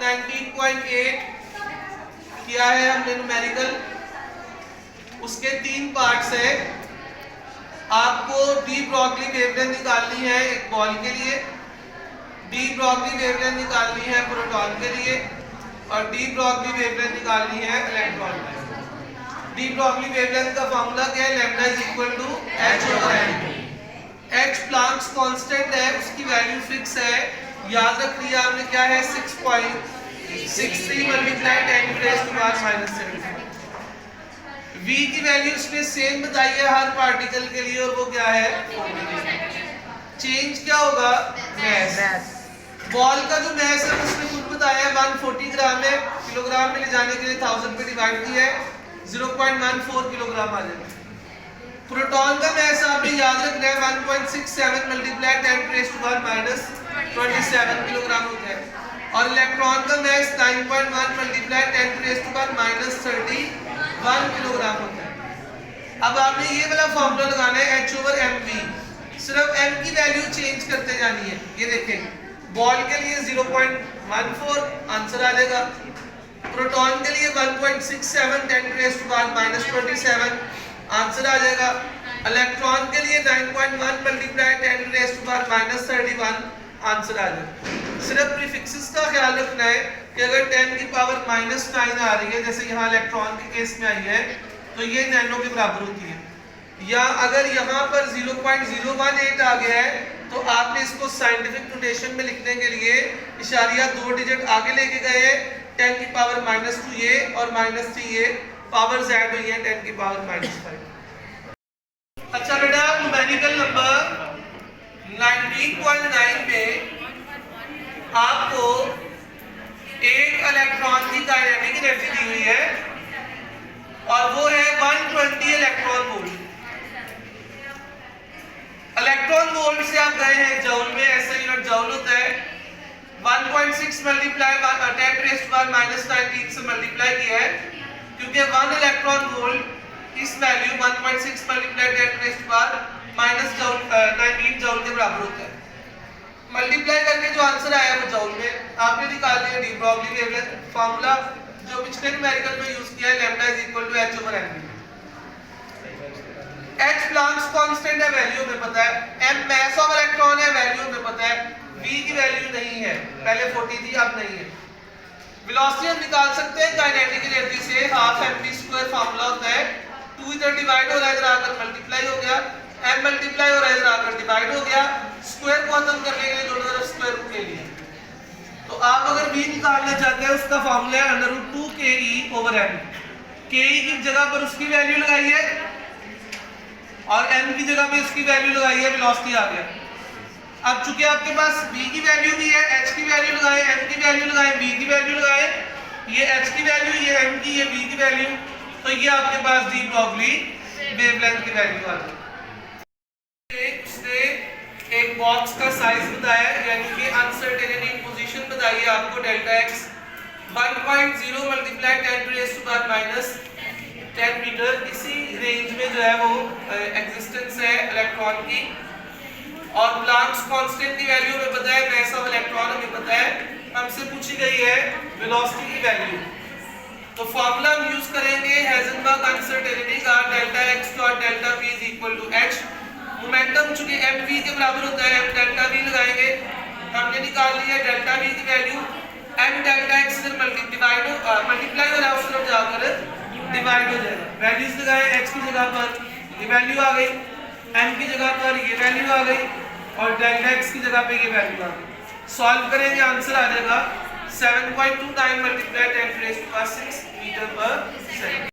19.8 किया है हमने न्यूमेरिकल, उसके 3 पार्ट्स है। आपको डी ब्रॉगली वेवलेंथ निकालनी है एक बॉल के लिए, डी ब्रॉगली वेवलेंथ निकालनी है प्रोटॉन के लिए, और डी ब्रॉगली वेवलेंथ निकालनी है इलेक्ट्रॉन के लिए। डी ब्रॉगली वेवलेंथ का फॉर्मूला क्या है? Lambda is equal to h/m। h Planck's constant है, उसकी वैल्यू फिक्स है, याद रख लिया आपने। क्या है? 6.63 मल्टीप्लाई 10⁻⁻⁷। v की वैल्यू इसने सेम बताई है हर पार्टिकल के लिए, और वो क्या है? चेंज क्या होगा? मैस। बॉल का जो मैस है उसने खुद बताया है 140 ग्राम है, किलोग्राम में ले जाने के लिए 1000 पे डिवाइड किया है, 0.14 किलोग्राम आ जाएगा। प्रोटॉन का मैस आपने याद रखना है 1.67 मल्टीप्लाई 10⁻⁻27 किलोग्राम होता है, और इलेक्ट्रॉन का मैस 9.1 मल्टीप्लाई 10⁻31 किलोग्राम होता है। अब आपने ये वाला फॉर्मूला लगाना है h/mv, सिर्फ m की वैल्यू चेंज करते जानी है। ये देखें, बॉल के लिए 0.14 आंसर आ जाएगा, प्रोटॉन के लिए 1.67 10⁻⁻27 आंसर आ जाएगा, इलेक्ट्रॉन के लिए 9.1 मल्टीप्लाई 10⁻31 आंसर आ जाएगा। सिर्फ प्रीफिक्सेस का ख्याल रखना है कि अगर 10 की पावर -9 आ रही है, जैसे यहाँ इलेक्ट्रॉन के केस में आई है, तो ये नैनो के बराबर होती है, या अगर यहाँ पर 0.018 आ गया है तो आपने इसको साइंटिफिक नोटेशन में लिखने के लिए इशारिया 2 डिजिट आगे लेके गए, 10 की पावर -2 ये और -3 ये, पावर z हुई है 10 की पावर -5। अच्छा बेटा, न्यूमेरिकल नंबर 19.9 में आपको एक इलेक्ट्रॉन की काइनेटिक एनर्जी दी हुई है, और वो है 120 इलेक्ट्रॉन वोल्ट। इलेक्ट्रॉन वोल्ट से आप गए हैं जूल में, ऐसा यूनिट जूल होता है। 1.6 मल्टीप्लाई 10⁻⁻19 से मल्टीप्लाई किया है, क्योंकि 1 इलेक्ट्रॉन वोल्ट इस वैल्यू 1.6 मल्टीप्लाई 10⁻⁻19 जूल के बराबर होता है। मल्टीप्लाई करके जो आंसर आया वो जूल में आपने निकाल लिया। डी ब्रॉगली वेवलेंथ फार्मूला जो पिछले न्यूमेरिकल में यूज किया है, lambda is equal to h/mv। h Planck's constant है, वैल्यू में पता है, m मास ऑफ इलेक्ट्रॉन है, वैल्यू में पता है, v की वैल्यू नहीं है, पहले 40 थी अब नहीं है। वेलोसिटी हम निकाल सकते हैं काइनेटिक एनर्जी से, 12mv² फार्मूला होता है, 2 इधर डिवाइड हो रहा है, इधर आकर मल्टीप्लाई हो गया, m मल्टीप्लाई हो रहा है, इधर आकर डिवाइड हो गया, स्क्वायर को खत्म करने के लिए दोनों तरफ स्क्वायर रूट ले लिया। तो आप अगर v निकालना चाहते हैं, उसका फार्मूला है √2ke/m। ke की जगह पर उसकी वैल्यू लगाई है और m की जगह पे इसकी वैल्यू लगाई है, वेलोसिटी आ गया। अब चूंकि आपके पास v की वैल्यू भी है, h की वैल्यू लगाए, m की वैल्यू लगाए, v की वैल्यू लगाए, ये h की वैल्यू, ये m की, ये v की वैल्यू, तो ये आपके पास डी ब्रॉगली वेवलेंथ की वैल्यू आ गई। उसने एक बॉक्स का साइज बताया, यानी कि अनसर्टेनिटी पोजीशन बताई है आपको, डेल्टा x 1.0 मल्टीप्लाई 10⁻⁻10 मीटर, इसी रेंज में जो है वो एग्जिस्टेंस है इलेक्ट्रॉन की, और प्लैंक्स कांस्टेंट की वैल्यू हमें पता है, मास ऑफ इलेक्ट्रॉन हमें पता है, हमसे पूछी गई है वेलोसिटी की वैल्यू। तो फार्मूला हम यूज करेंगे हाइजेनबर्ग अनसर्टेनिटी का, delta x dot delta v is equal to h। Momentum चूंकि mv के बराबर होता है, m डेल्टा v लगाएंगे, हमने निकाल लिया डेल्टा v की वैल्यू, m डेल्टा x से मल्टीप्लाई हो रहा है, उस तरफ जाकर डिवाइड हो जाएगा। वैल्यूज लगाए, x की जगह पर ये वैल्यू आ गई, m की जगह पर ये वैल्यू आ गई, और डेल्टा x की जगह पे ये वैल्यू आ गई। सॉल्व करेंगे, आंसर आ जाएगा 7.29 मल्टीप्लाई 10⁻⁶ मीटर पर सेकंड।